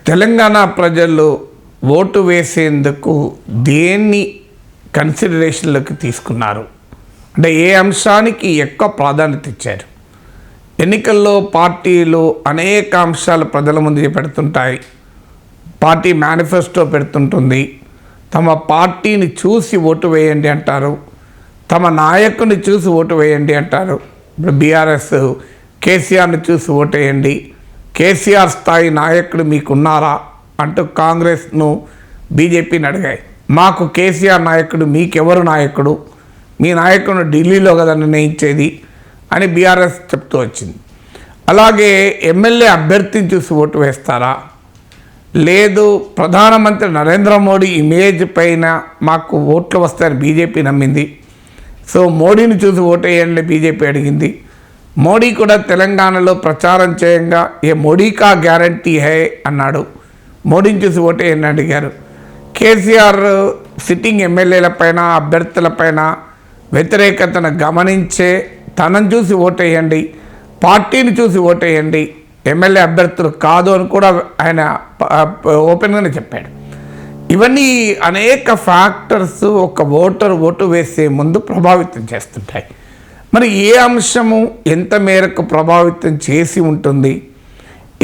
తెలంగాణ ప్రజలు ఓటు వేసేందుకు దేన్ని కన్సిడరేషన్లోకి తీసుకున్నారు అంటే ఏ అంశానికి ఎక్కువ ప్రాధాన్యత ఇచ్చారు? ఎన్నికల్లో పార్టీలు అనేక అంశాలు ప్రజల ముందు పెడుతుంటాయి. పార్టీ మేనిఫెస్టో పెడుతుంటుంది. తమ పార్టీని చూసి ఓటు వేయండి అంటారు. తమ నాయకుని చూసి ఓటు వేయండి అంటారు. ఇప్పుడు బీఆర్ఎస్ కేసీఆర్ని చూసి ఓటు వేయండి, కేసీఆర్ స్థాయి నాయకుడు మీకున్నారా అంటూ కాంగ్రెస్ను బీజేపీని అడిగాయి. మాకు కేసీఆర్ నాయకుడు, మీకెవరు నాయకుడు? మీ నాయకుడు ఢిల్లీలో కదా నిర్ణయించేది అని బీఆర్ఎస్ చెప్తూ వచ్చింది. అలాగే ఎమ్మెల్యే అభ్యర్థిని చూసి ఓటు వేస్తారా? లేదు ప్రధానమంత్రి నరేంద్ర మోడీ ఇమేజ్ పైన మాకు ఓట్లు వస్తాయని బీజేపీ నమ్మింది. సో మోడీని చూసి ఓటు వేయండి బీజేపీ అడిగింది. మోడీ కూడా తెలంగాణలో ప్రచారం చేయంగా ఏ మోడీ కా గ్యారంటీ హై అన్నాడు. మోడీని చూసి ఓటు వేయండి అడిగారు. కేసీఆర్ సిట్టింగ్ ఎమ్మెల్యేలపైన అభ్యర్థులపైన వ్యతిరేకతను గమనించే తనను చూసి ఓటు వేయండి, పార్టీని చూసి ఓటు వేయండి, ఎమ్మెల్యే అభ్యర్థులు కాదు అని కూడా ఆయన ఓపెన్గానే చెప్పాడు. ఇవన్నీ అనేక ఫ్యాక్టర్స్ ఒక ఓటు వేసే ముందు ప్రభావితం చేస్తుంటాయి. మరి ఏ అంశము ఎంత మేరకు ప్రభావితం చేసి ఉంటుంది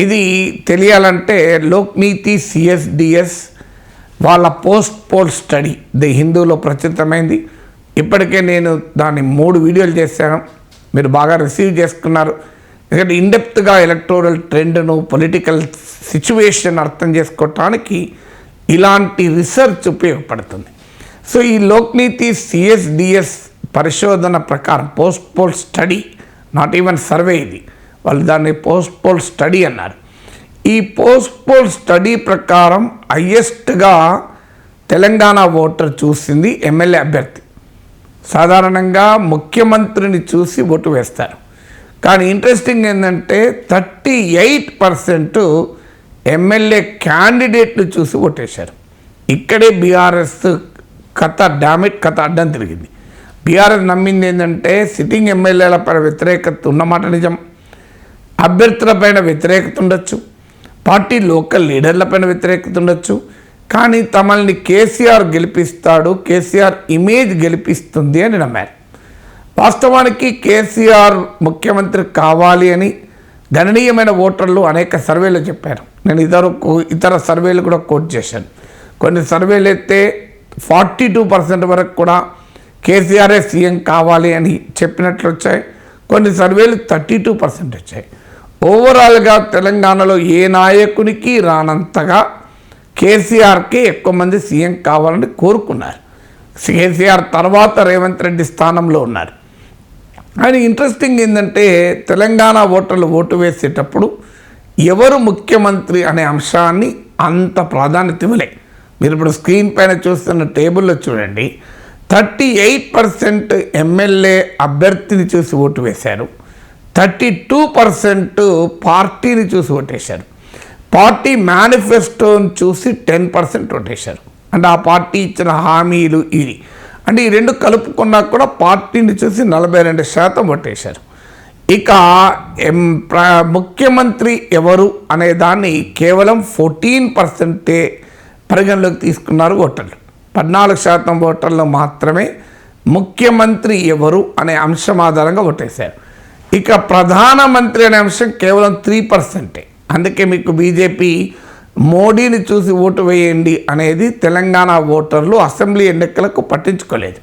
ఇది తెలియాలంటే లోక్నీతి సిఎస్డిఎస్ వాళ్ళ పోస్ట్ పోల్ స్టడీ ది హిందూలో ప్రచురితమైంది. ఇప్పటికే నేను దాన్ని 3 వీడియోలు చేశాను, మీరు బాగా రిసీవ్ చేసుకున్నారు. ఎందుకంటే ఇన్డెప్త్గా ఎలక్టోరల్ ట్రెండ్ను, పొలిటికల్ సిచ్యువేషన్ అర్థం చేసుకోవటానికి ఇలాంటి రీసెర్చ్ ఉపయోగపడుతుంది. సో ఈ లోక్నీతి సిఎస్డిఎస్ పరిశోధన ప్రకారం post poll study, not even survey, ఇది వాళ్ళు దాన్ని పోస్ట్ పోల్ స్టడీ అన్నారు. ఈ పోస్ట్ పోల్ స్టడీ ప్రకారం హయ్యెస్ట్గా తెలంగాణ ఓటర్ చూసింది ఎమ్మెల్యే అభ్యర్థి. సాధారణంగా ముఖ్యమంత్రిని చూసి ఓటు వేస్తారు. కానీ ఇంట్రెస్టింగ్ ఏంటంటే 38% ఎమ్మెల్యే క్యాండిడేట్ను చూసి ఓటేశారు. ఇక్కడే బీఆర్ఎస్ కథ అడ్డం తిరిగింది. బీఆర్ఎస్ నమ్మింది ఏంటంటే సిట్టింగ్ ఎమ్మెల్యేలపై వ్యతిరేకత ఉన్నమాట నిజం, అభ్యర్థులపైన వ్యతిరేకత ఉండొచ్చు, పార్టీ లోకల్ లీడర్లపైన వ్యతిరేకత ఉండొచ్చు, కానీ తమల్ని కేసీఆర్ గెలిపిస్తాడు, కేసీఆర్ ఇమేజ్ గెలిపిస్తుంది అని నమ్మారు. వాస్తవానికి కేసీఆర్ ముఖ్యమంత్రి కావాలి అని గణనీయమైన ఓటర్లు అనేక సర్వేలు చెప్పారు. నేను ఇతర సర్వేలు కూడా కోట్ చేశాను. కొన్ని సర్వేలు అయితే 42% వరకు కూడా కేసీఆర్ఏ సీఎం కావాలి అని చెప్పినట్లు వచ్చాయి. కొన్ని సర్వేలు 32% వచ్చాయి. ఓవరాల్గా తెలంగాణలో ఏ నాయకునికి రానంతగా కేసీఆర్కే ఎక్కువ మంది సీఎం కావాలని కోరుకున్నారు. కేసీఆర్ తర్వాత రేవంత్ రెడ్డి స్థానంలో ఉన్నారు. కానీ ఇంట్రెస్టింగ్ ఏంటంటే తెలంగాణ ఓటర్లు ఓటు వేసేటప్పుడు ఎవరు ముఖ్యమంత్రి అనే అంశాన్ని అంత ప్రాధాన్యత ఇవ్వలే. మీరు ఇప్పుడు స్క్రీన్ పైన చూస్తున్న టేబుల్లో చూడండి, 38% ఎమ్మెల్యే అభ్యర్థిని చూసి ఓటు వేశారు, 32% పార్టీని చూసి ఓటేశారు, పార్టీ మేనిఫెస్టోని చూసి 10% ఓటేశారు. అంటే ఆ పార్టీ ఇచ్చిన హామీలు ఇది అంటే ఈ రెండు కలుపుకున్నా కూడా పార్టీని చూసి 42% ఓటేశారు. ఇక ముఖ్యమంత్రి ఎవరు అనే దాన్ని కేవలం 14% పరిగణలోకి తీసుకున్నారు ఓటర్లు. 14% ఓటర్లు మాత్రమే ముఖ్యమంత్రి ఎవరు అనే అంశం ఆధారంగా ఓటేశారు. ఇక ప్రధానమంత్రి అనే అంశం కేవలం 3%. అందుకే మీకు బీజేపీ మోడీని చూసి ఓటు వేయండి అనేది తెలంగాణ ఓటర్లు అసెంబ్లీ ఎన్నికలకు పట్టించుకోలేదు.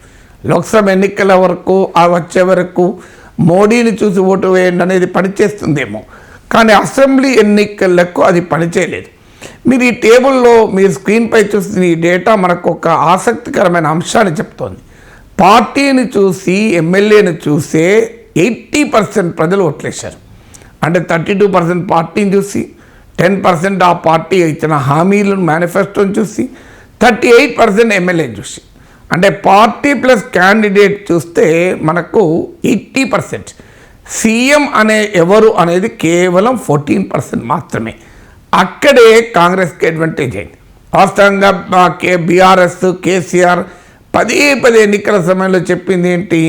లోక్సభ ఎన్నికల వరకు వచ్చే వరకు మోడీని చూసి ఓటు వేయండి అనేది పనిచేస్తుందేమో, కానీ అసెంబ్లీ ఎన్నికలకు అది పనిచేయలేదు. మీరు ఈ టేబుల్లో మీరు స్క్రీన్పై చూస్తున్న ఈ డేటా మనకు ఒక ఆసక్తికరమైన అంశాన్ని చెప్తోంది. పార్టీని చూసి ఎమ్మెల్యేని చూసే 80% ప్రజలు ఓట్లేశారు. అంటే 32% పార్టీని చూసి, 10% ఆ పార్టీ ఇచ్చిన హామీలను మేనిఫెస్టోని చూసి, 38% ఎమ్మెల్యేని చూసి. అంటే పార్టీ ప్లస్ క్యాండిడేట్ చూస్తే మనకు 80%. సీఎం అనే ఎవరు అనేది కేవలం 14% మాత్రమే. అక్కడే కాంగ్రెస్కి అడ్వాంటేజ్ అయింది. వాస్తవంగా బీఆర్ఎస్ కేసీఆర్ పదే ఎన్నికల సమయంలో చెప్పింది ఏంటి?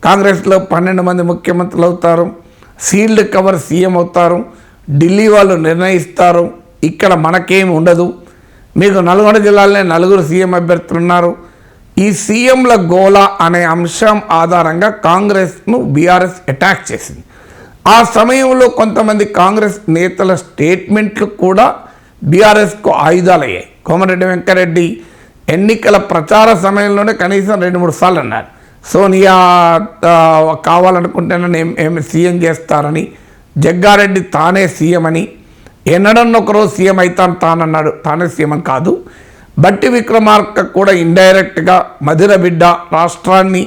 కాంగ్రెస్లో 12 మంది ముఖ్యమంత్రులు అవుతారు, సీల్డ్ కవర్ సీఎం అవుతారు, ఢిల్లీ వాళ్ళు నిర్ణయిస్తారు ఇక్కడ మనకేం ఉండదు, మీకు నల్గొండ జిల్లాలోనే 4 సీఎం అభ్యర్థులు ఉన్నారు. ఈ సీఎంల గోల అనే అంశం ఆధారంగా కాంగ్రెస్ను బీఆర్ఎస్ అటాక్ చేసింది. ఆ సమయంలో కొంతమంది కాంగ్రెస్ నేతల స్టేట్మెంట్లు కూడా బీఆర్ఎస్కు ఆయుధాలయ్యాయి. కోమటిరెడ్డి వెంకరెడ్డి ఎన్నికల ప్రచార సమయంలోనే కనీసం 2-3 సార్లు అన్నారు, సోనియా కావాలనుకుంటే నన్ను సీఎం చేస్తారని, జగ్గారెడ్డి తానే సీఎం అని, ఎన్నడన్న ఒకరోజు సీఎం అవుతాను తానన్నాడు. తానే సీఎం అని కాదు. బట్టి విక్రమార్క కూడా ఇండైరెక్ట్గా మధిర బిడ్డ రాష్ట్రాన్ని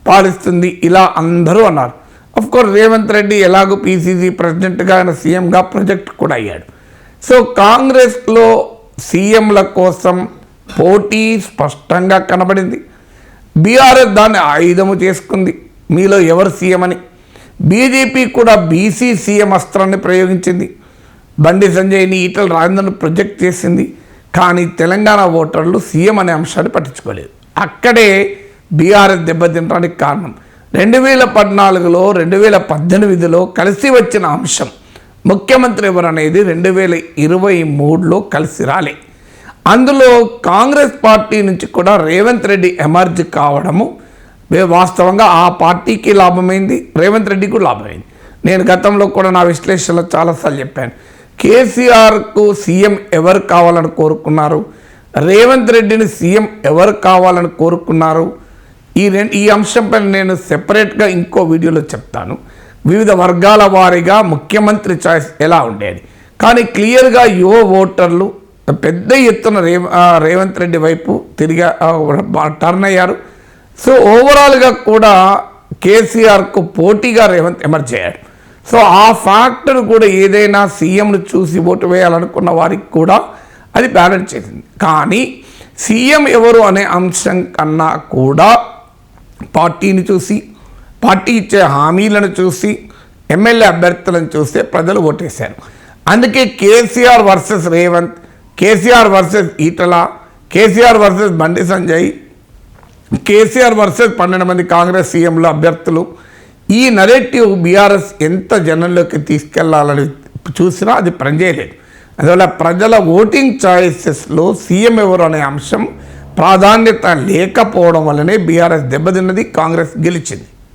పాలిస్తుంది ఇలా అందరూ అన్నారు. అఫ్కోర్స్ రేవంత్ రెడ్డి ఎలాగో పీసీసీ ప్రెసిడెంట్గా ఆయన సీఎంగా ప్రొజెక్ట్ కూడా అయ్యాడు. సో కాంగ్రెస్లో సీఎంల కోసం పోటీ స్పష్టంగా కనబడింది. బీఆర్ఎస్ దాన్ని ఆయుధము చేసుకుంది, మీలో ఎవరు సీఎం అని. బీజేపీ కూడా బీసీ సీఎం అస్త్రాన్ని ప్రయోగించింది. బండి సంజయ్ని, ఈటల రాజేందర్ను ప్రొజెక్ట్ చేసింది. కానీ తెలంగాణ ఓటర్లు సీఎం అనే అంశాన్ని పట్టించుకోలేదు. అక్కడే బీఆర్ఎస్ దెబ్బతినడానికి కారణం 2014లో 2018లో కలిసి వచ్చిన అంశం ముఖ్యమంత్రి ఎవరు అనేది 2023లో కలిసి రాలే. అందులో కాంగ్రెస్ పార్టీ నుంచి కూడా రేవంత్ రెడ్డి ఎమర్జ్ కావడము వాస్తవంగా ఆ పార్టీకి లాభమైంది, రేవంత్ రెడ్డికి కూడా లాభమైంది. నేను గతంలో కూడా నా విశ్లేషణలో చాలాసార్లు చెప్పాను, కేసీఆర్కు సీఎం ఎవరు కావాలని కోరుకున్నారు, రేవంత్ రెడ్డిని సీఎం ఎవరు కావాలని కోరుకున్నారు. ఈ అంశంపై నేను సెపరేట్గా ఇంకో వీడియోలో చెప్తాను. వివిధ వర్గాల వారీగా ముఖ్యమంత్రి చాయిస్ ఎలా ఉండేది. కానీ క్లియర్గా యువ ఓటర్లు పెద్ద ఎత్తున రేవంత్ రెడ్డి వైపు తిరిగి టర్న్ అయ్యారు. సో ఓవరాల్గా కూడా కేసీఆర్కు పోటీగా రేవంత్ ఎమర్జ్ అయ్యాడు. సో ఆ ఫ్యాక్టర్ కూడా ఏదైనా సీఎంను చూసి ఓటు వేయాలనుకున్న వారికి కూడా అది బ్యాలెన్స్ చేసింది. కానీ సీఎం ఎవరు అనే అంశం కన్నా కూడా పార్టీని చూసి, పార్టీ ఇచ్చే హామీలను చూసి, ఎమ్మెల్యే అభ్యర్థులను చూస్తే ప్రజలు ఓటేశారు. అందుకే KCR versus Revanth, KCR versus Etela, KCR versus Bandi Sanjay, KCR versus 12 మంది కాంగ్రెస్ సీఎంల అభ్యర్థులు, ఈ నరేటివ్ బీఆర్ఎస్ ఎంత జనంలోకి తీసుకెళ్లాలని చూసినా అది పనిచేయలేదు. అందువల్ల ప్రజల ఓటింగ్ చాయిసెస్లో సీఎం ఎవరు అనే అంశం ప్రాధాన్యత లేకపోవడం వల్లనే బీఆర్ఎస్ దెబ్బతిన్నది, కాంగ్రెస్ గెలిచింది.